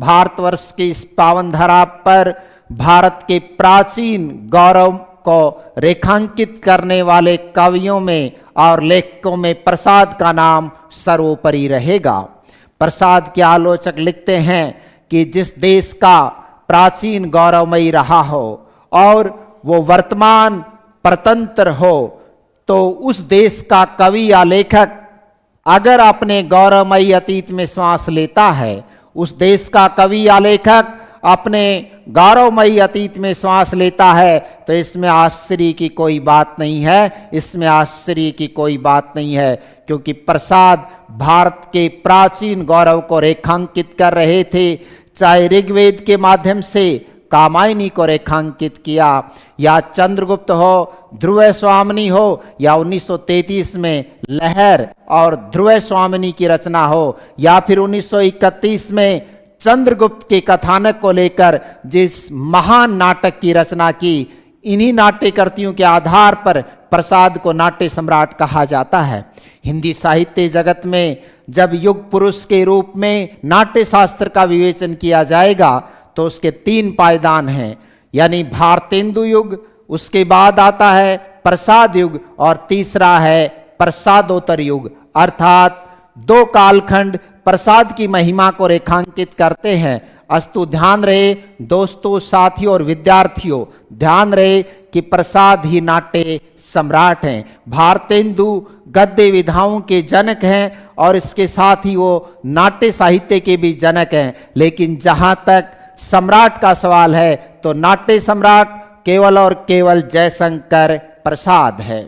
भारतवर्ष की इस पावन धरा पर भारत के प्राचीन गौरव को रेखांकित करने वाले कवियों में और लेखकों में प्रसाद का नाम सर्वोपरि रहेगा। प्रसाद के आलोचक लिखते हैं कि जिस देश का प्राचीन गौरवमयी रहा हो और वो वर्तमान परतंत्र हो, तो उस देश का कवि या लेखक अगर अपने गौरवमयी अतीत में श्वास लेता है, उस देश का कवि या लेखक अपने गौरवमयी अतीत में श्वास लेता है, तो इसमें आश्चर्य की कोई बात नहीं है, इसमें आश्चर्य की कोई बात नहीं है, क्योंकि प्रसाद भारत के प्राचीन गौरव को रेखांकित कर रहे थे। चाहे ऋग्वेद के माध्यम से कामायनी को रेखांकित किया, या चंद्रगुप्त हो, ध्रुव स्वामिनी हो, या 1933 में लहर और ध्रुव स्वामिनी की रचना हो, या फिर 1931 में चंद्रगुप्त के कथानक को लेकर जिस महान नाटक की रचना की, इन्हीं नाट्यकृतियों के आधार पर प्रसाद को नाट्य सम्राट कहा जाता है। हिंदी साहित्य जगत में जब युग पुरुष के रूप में नाट्य शास्त्र का विवेचन किया जाएगा, तो उसके 3 पायदान हैं, यानी भारतेंदु युग, उसके बाद आता है प्रसाद युग, और तीसरा है प्रसादोत्तर युग। अर्थात 2 कालखंड प्रसाद की महिमा को रेखांकित करते हैं। अस्तु ध्यान रहे दोस्तों, साथियों और विद्यार्थियों, ध्यान रहे कि प्रसाद ही नाट्य सम्राट हैं। भारतेंदु गद्य विधाओं के जनक हैं और इसके साथ ही वो नाट्य साहित्य के भी जनक हैं। लेकिन जहां तक सम्राट का सवाल है, तो नाट्य सम्राट केवल और केवल जयशंकर प्रसाद है।